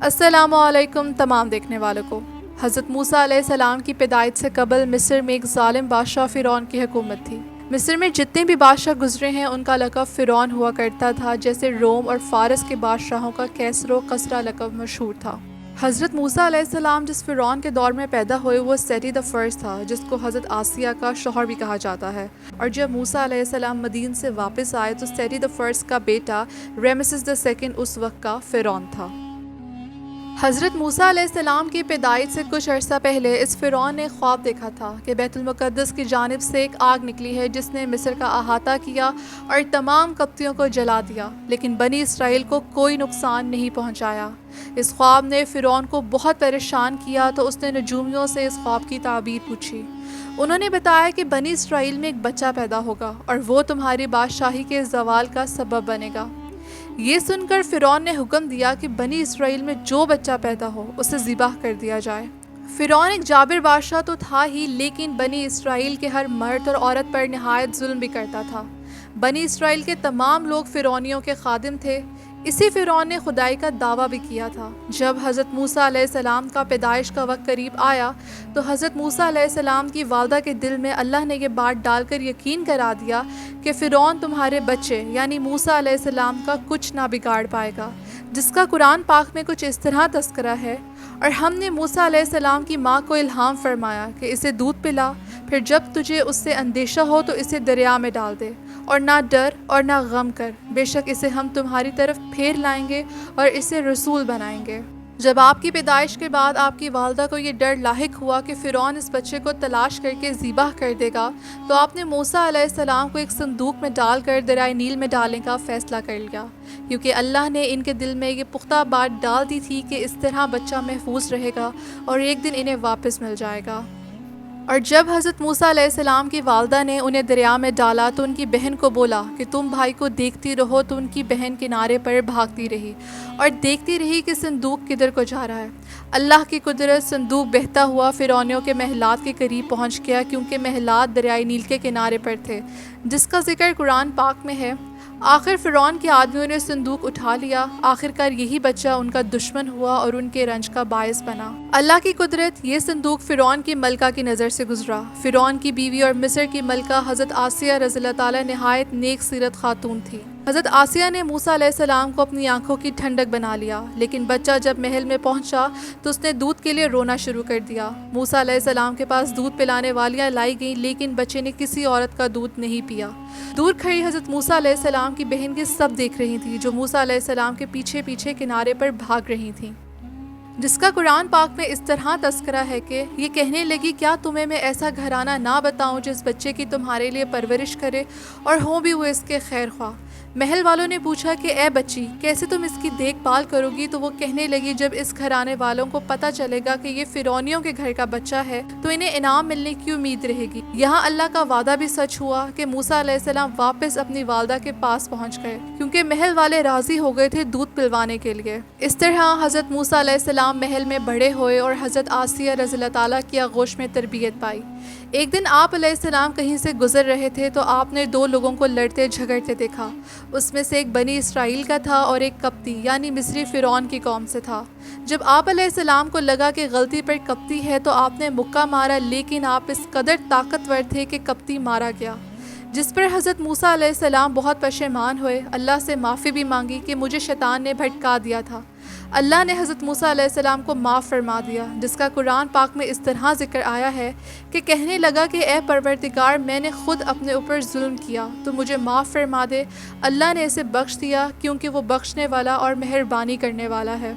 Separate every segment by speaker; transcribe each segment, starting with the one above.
Speaker 1: السلام علیکم تمام دیکھنے والوں کو۔ حضرت موسیٰ علیہ السلام کی پیدائش سے قبل مصر میں ایک ظالم بادشاہ فرعون کی حکومت تھی۔ مصر میں جتنے بھی بادشاہ گزرے ہیں ان کا لقب فرعون ہوا کرتا تھا، جیسے روم اور فارس کے بادشاہوں کا کیسر و قصرہ لقب مشہور تھا۔ حضرت موسیٰ علیہ السلام جس فرعون کے دور میں پیدا ہوئے وہ سیٹی دا فرسٹ تھا، جس کو حضرت آسیہ کا شوہر بھی کہا جاتا ہے۔ اور جب موسیٰ علیہ السلام مدین سے واپس آئے تو سیٹی دا فرسٹ کا بیٹا ریمسس دا سیکنڈ اس وقت کا فرعون تھا۔ حضرت موسیٰ علیہ السلام کی پیدائش سے کچھ عرصہ پہلے اس فرعون نے خواب دیکھا تھا کہ بیت المقدس کی جانب سے ایک آگ نکلی ہے جس نے مصر کا احاطہ کیا اور تمام قبطیوں کو جلا دیا، لیکن بنی اسرائیل کو کوئی نقصان نہیں پہنچایا۔ اس خواب نے فرعون کو بہت پریشان کیا تو اس نے نجومیوں سے اس خواب کی تعبیر پوچھی۔ انہوں نے بتایا کہ بنی اسرائیل میں ایک بچہ پیدا ہوگا اور وہ تمہاری بادشاہی کے زوال کا سبب بنے گا۔ یہ سن کر فرعون نے حکم دیا کہ بنی اسرائیل میں جو بچہ پیدا ہو اسے ذبح کر دیا جائے۔ فرعون ایک جابر بادشاہ تو تھا ہی، لیکن بنی اسرائیل کے ہر مرد اور عورت پر نہایت ظلم بھی کرتا تھا۔ بنی اسرائیل کے تمام لوگ فرعونیوں کے خادم تھے۔ اسی فرعون نے خدائی کا دعویٰ بھی کیا تھا۔ جب حضرت موسیٰ علیہ السلام کا پیدائش کا وقت قریب آیا تو حضرت موسیٰ علیہ السلام کی والدہ کے دل میں اللہ نے یہ بات ڈال کر یقین کرا دیا کہ فرعون تمہارے بچے یعنی موسیٰ علیہ السلام کا کچھ نہ بگاڑ پائے گا، جس کا قرآن پاک میں کچھ اس طرح تذکرہ ہے: اور ہم نے موسیٰ علیہ السلام کی ماں کو الہام فرمایا کہ اسے دودھ پلا، پھر جب تجھے اس سے اندیشہ ہو تو اسے دریا میں ڈال دے، اور نہ ڈر اور نہ غم کر، بے شک اسے ہم تمہاری طرف پھیر لائیں گے اور اسے رسول بنائیں گے۔ جب آپ کی پیدائش کے بعد آپ کی والدہ کو یہ ڈر لاحق ہوا کہ فرعون اس بچے کو تلاش کر کے ذبح کر دے گا، تو آپ نے موسیٰ علیہ السلام کو ایک صندوق میں ڈال کر دریائے نیل میں ڈالنے کا فیصلہ کر لیا، کیونکہ اللہ نے ان کے دل میں یہ پختہ بات ڈال دی تھی کہ اس طرح بچہ محفوظ رہے گا اور ایک دن انہیں واپس مل جائے گا۔ اور جب حضرت موسیٰ علیہ السلام کی والدہ نے انہیں دریا میں ڈالا تو ان کی بہن کو بولا کہ تم بھائی کو دیکھتی رہو، تو ان کی بہن کنارے پر بھاگتی رہی اور دیکھتی رہی کہ صندوق کدھر کو جا رہا ہے۔ اللہ کی قدرت، صندوق بہتا ہوا فرعونیوں کے محلات کے قریب پہنچ گیا، کیونکہ محلات دریائے نیل کے کنارے پر تھے، جس کا ذکر قرآن پاک میں ہے۔ آخر فرعون کے آدمیوں نے صندوق اٹھا لیا۔ آخرکار یہی بچہ ان کا دشمن ہوا اور ان کے رنج کا باعث بنا۔ اللہ کی قدرت، یہ صندوق فرعون کی ملکہ کی نظر سے گزرا۔ فرعون کی بیوی اور مصر کی ملکہ حضرت آسیہ رضی اللہ تعالیٰ نہایت نیک سیرت خاتون تھی۔ حضرت آسیہ نے موسیٰ علیہ السلام کو اپنی آنکھوں کی ٹھنڈک بنا لیا، لیکن بچہ جب محل میں پہنچا تو اس نے دودھ کے لیے رونا شروع کر دیا۔ موسیٰ علیہ السلام کے پاس دودھ پلانے والیاں لائی گئیں، لیکن بچے نے کسی عورت کا دودھ نہیں پیا۔ دور کھڑی حضرت موسیٰ علیہ السلام کی بہن کی سب دیکھ رہی تھی، جو موسیٰ علیہ السلام کے پیچھے پیچھے کنارے پر بھاگ رہی تھیں، جس کا قرآن پاک میں اس طرح تذکرہ ہے کہ یہ کہنے لگی، کیا تمہیں میں ایسا گھرانہ نہ بتاؤں جس بچے کی تمہارے لیے پرورش کرے اور ہوں بھی وہ اس کے خیر خواہ۔ محل والوں نے پوچھا کہ اے بچی، کیسے تم اس کی دیکھ بھال کرو گی؟ تو وہ کہنے لگی، جب اس گھرانے والوں کو پتہ چلے گا کہ یہ فرعونیوں کے گھر کا بچہ ہے تو انہیں انعام ملنے کی امید رہے گی۔ یہاں اللہ کا وعدہ بھی سچ ہوا کہ موسیٰ علیہ السلام واپس اپنی والدہ کے پاس پہنچ گئے، کیونکہ محل والے راضی ہو گئے تھے دودھ پلوانے کے لیے۔ اس طرح حضرت موسیٰ علیہ السلام محل میں بڑے ہوئے اور حضرت آسیہ رضی اللہ تعالیٰ کی آغوش میں تربیت پائی۔ ایک دن آپ علیہ السلام کہیں سے گزر رہے تھے تو آپ نے دو لوگوں کو لڑتے جھگڑتے دیکھا۔ اس میں سے ایک بنی اسرائیل کا تھا اور ایک قبطی یعنی مصری فرعون کی قوم سے تھا۔ جب آپ علیہ السلام کو لگا کہ غلطی پر قبطی ہے تو آپ نے مکہ مارا، لیکن آپ اس قدر طاقتور تھے کہ قبطی مارا گیا، جس پر حضرت موسیٰ علیہ السلام بہت پشیمان ہوئے، اللہ سے معافی بھی مانگی کہ مجھے شیطان نے بھٹکا دیا تھا۔ اللہ نے حضرت موسیٰ علیہ السلام کو معاف فرما دیا، جس کا قرآن پاک میں اس طرح ذکر آیا ہے کہ کہنے لگا کہ اے پروردگار، میں نے خود اپنے اوپر ظلم کیا تو مجھے معاف فرما دے۔ اللہ نے اسے بخش دیا، کیونکہ وہ بخشنے والا اور مہربانی کرنے والا ہے۔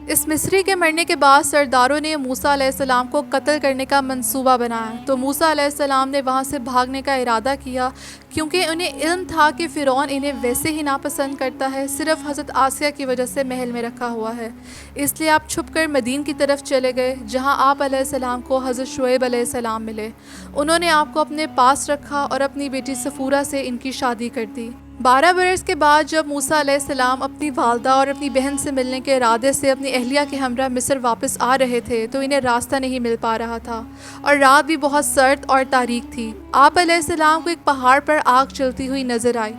Speaker 1: اس مصری کے مرنے کے بعد سرداروں نے موسیٰ علیہ السلام کو قتل کرنے کا منصوبہ بنایا، تو موسیٰ علیہ السلام نے وہاں سے بھاگنے کا ارادہ کیا، کیونکہ انہیں علم تھا کہ فرعون انہیں ویسے ہی ناپسند کرتا ہے، صرف حضرت آسیہ کی وجہ سے محل میں رکھا ہوا ہے۔ اس لیے آپ چھپ کر مدین کی طرف چلے گئے، جہاں آپ علیہ السلام کو حضرت شعیب علیہ السلام ملے۔ انہوں نے آپ کو اپنے پاس رکھا اور اپنی بیٹی صفورہ سے ان کی شادی کر دی۔ 12 برس کے بعد جب موسیٰ علیہ السلام اپنی والدہ اور اپنی بہن سے ملنے کے ارادے سے اپنی اہلیہ کے ہمراہ مصر واپس آ رہے تھے تو انہیں راستہ نہیں مل پا رہا تھا اور رات بھی بہت سرد اور تاریک تھی۔ آپ علیہ السلام کو ایک پہاڑ پر آگ چلتی ہوئی نظر آئی۔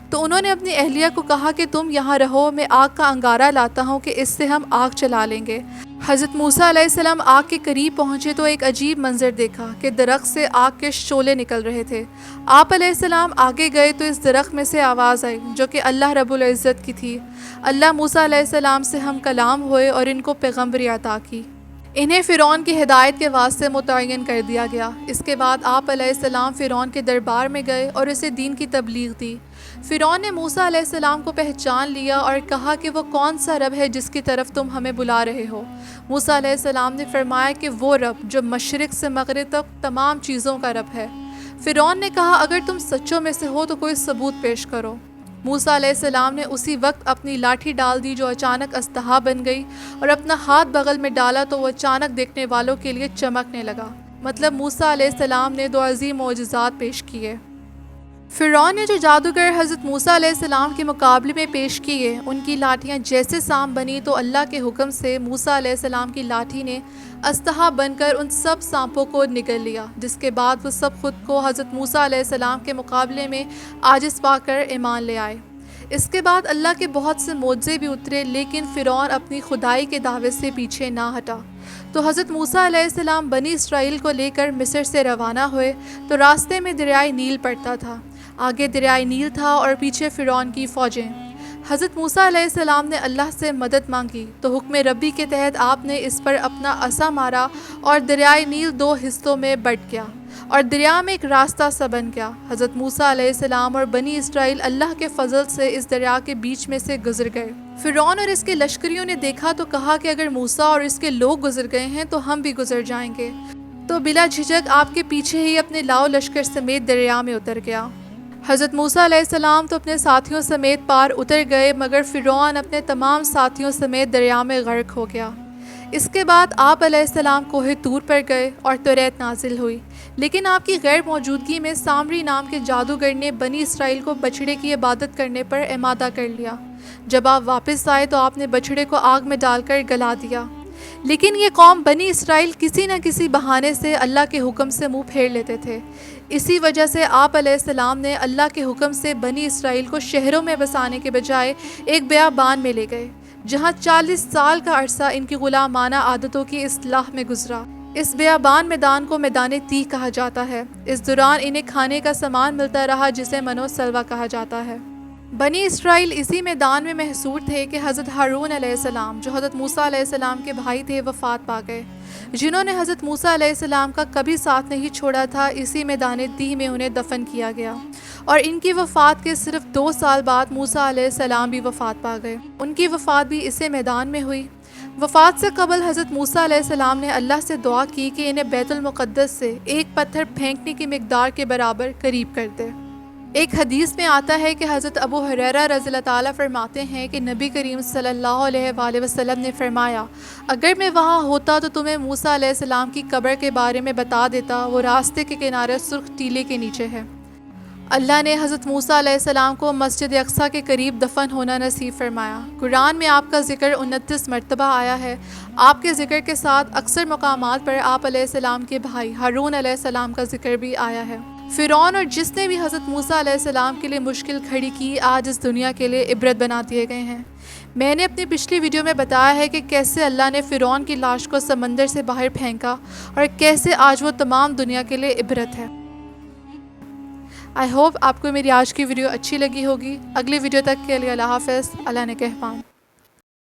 Speaker 1: تو انہوں نے اپنی اہلیہ کو کہا کہ تم یہاں رہو، میں آگ کا انگارہ لاتا ہوں کہ اس سے ہم آگ چلا لیں گے۔ حضرت موسیٰ علیہ السلام آگ کے قریب پہنچے تو ایک عجیب منظر دیکھا کہ درخت سے آگ کے شعلے نکل رہے تھے۔ آپ علیہ السلام آگے گئے تو اس درخت میں سے آواز آئی جو کہ اللہ رب العزت کی تھی۔ اللہ موسیٰ علیہ السلام سے ہم کلام ہوئے اور ان کو پیغمبری عطا کی۔ انہیں فرعون کی ہدایت کے واسطے متعین کر دیا گیا۔ اس کے بعد آپ علیہ السلام فرعون کے دربار میں گئے اور اسے دین کی تبلیغ دی۔ فرعون نے موسیٰ علیہ السلام کو پہچان لیا اور کہا کہ وہ کون سا رب ہے جس کی طرف تم ہمیں بلا رہے ہو؟ موسیٰ علیہ السلام نے فرمایا کہ وہ رب جو مشرق سے مغرب تک تمام چیزوں کا رب ہے۔ فرعون نے کہا اگر تم سچوں میں سے ہو تو کوئی ثبوت پیش کرو۔ موسیٰ علیہ السلام نے اسی وقت اپنی لاٹھی ڈال دی جو اچانک اژدہا بن گئی، اور اپنا ہاتھ بغل میں ڈالا تو وہ اچانک دیکھنے والوں کے لیے چمکنے لگا۔ مطلب موسیٰ علیہ السلام نے دو عظیم معجزات پیش کیے۔ فرعون نے جو جادوگر حضرت موسیٰ علیہ السلام کے مقابلے میں پیش کیے، ان کی لاٹھیاں جیسے سانپ بنی تو اللہ کے حکم سے موسیٰ علیہ السلام کی لاٹھی نے اژدہا بن کر ان سب سانپوں کو نگل لیا، جس کے بعد وہ سب خود کو حضرت موسیٰ علیہ السلام کے مقابلے میں عاجز پا کر ایمان لے آئے۔ اس کے بعد اللہ کے بہت سے معجزے بھی اترے، لیکن فرعون اپنی خدائی کے دعوے سے پیچھے نہ ہٹا۔ تو حضرت موسیٰ علیہ السلام بنی اسرائیل کو لے کر مصر سے روانہ ہوئے تو راستے میں دریائے نیل پڑتا تھا۔ آگے دریائے نیل تھا اور پیچھے فرعون کی فوجیں۔ حضرت موسیٰ علیہ السلام نے اللہ سے مدد مانگی تو حکم ربی کے تحت آپ نے اس پر اپنا عصا مارا اور دریائے نیل دو حصوں میں بٹ گیا اور دریا میں ایک راستہ سا بن گیا۔ حضرت موسیٰ علیہ السلام اور بنی اسرائیل اللہ کے فضل سے اس دریا کے بیچ میں سے گزر گئے۔ فرعون اور اس کے لشکریوں نے دیکھا تو کہا کہ اگر موسیٰ اور اس کے لوگ گزر گئے ہیں تو ہم بھی گزر جائیں گے، تو بلا جھجک آپ کے پیچھے ہی اپنے لاؤ لشکر سمیت دریا میں اتر گیا۔ حضرت موسیٰ علیہ السلام تو اپنے ساتھیوں سمیت پار اتر گئے، مگر فرعون اپنے تمام ساتھیوں سمیت دریا میں غرق ہو گیا۔ اس کے بعد آپ علیہ السلام کوہ طور پر گئے اور توریت نازل ہوئی، لیکن آپ کی غیر موجودگی میں سامری نام کے جادوگر نے بنی اسرائیل کو بچھڑے کی عبادت کرنے پر آمادہ کر لیا۔ جب آپ واپس آئے تو آپ نے بچھڑے کو آگ میں ڈال کر گلا دیا، لیکن یہ قوم بنی اسرائیل کسی نہ کسی بہانے سے اللہ کے حکم سے منہ پھیر لیتے تھے۔ اسی وجہ سے آپ علیہ السلام نے اللہ کے حکم سے بنی اسرائیل کو شہروں میں بسانے کے بجائے ایک بیابان میں لے گئے، جہاں 40 سال کا عرصہ ان کی غلامانہ عادتوں کی اصلاح میں گزرا۔ اس بیابان میدان کو میدان تیہ کہا جاتا ہے۔ اس دوران انہیں کھانے کا سامان ملتا رہا جسے منو سلوا کہا جاتا ہے۔ بنی اسرائیل اسی میدان میں محصور تھے کہ حضرت ہارون علیہ السلام جو حضرت موسیٰ علیہ السلام کے بھائی تھے وفات پا گئے، جنہوں نے حضرت موسیٰ علیہ السلام کا کبھی ساتھ نہیں چھوڑا تھا۔ اسی میدان تیہ میں انہیں دفن کیا گیا، اور ان کی وفات کے صرف 2 سال بعد موسیٰ علیہ السلام بھی وفات پا گئے۔ ان کی وفات بھی اسی میدان میں ہوئی۔ وفات سے قبل حضرت موسیٰ علیہ السلام نے اللہ سے دعا کی کہ انہیں بیت المقدس سے ایک پتھر پھینکنے کی مقدار کے برابر قریب کر دے۔ ایک حدیث میں آتا ہے کہ حضرت ابو ہریرہ رضی اللہ تعالیٰ فرماتے ہیں کہ نبی کریم صلی اللہ علیہ وآلہ وسلم نے فرمایا اگر میں وہاں ہوتا تو تمہیں موسیٰ علیہ السلام کی قبر کے بارے میں بتا دیتا، وہ راستے کے کنارے سرخ ٹیلے کے نیچے ہے۔ اللہ نے حضرت موسیٰ علیہ السلام کو مسجد اقصیٰ کے قریب دفن ہونا نصیب فرمایا۔ قرآن میں آپ کا ذکر 29 مرتبہ آیا ہے۔ آپ کے ذکر کے ساتھ اکثر مقامات پر آپ علیہ السلام کے بھائی ہارون علیہ السلام کا ذکر بھی آیا ہے۔ فرعون اور جس نے بھی حضرت موسیٰ علیہ السلام کے لیے مشکل کھڑی کی آج اس دنیا کے لیے عبرت بنا دیے گئے ہیں۔ میں نے اپنی پچھلی ویڈیو میں بتایا ہے کہ کیسے اللہ نے فرعون کی لاش کو سمندر سے باہر پھینکا اور کیسے آج وہ تمام دنیا کے لیے عبرت ہے۔ آئی ہوپ آپ کو میری آج کی ویڈیو اچھی لگی ہوگی۔ اگلی ویڈیو تک کے لیے اللہ حافظ، اللہ نگہبان۔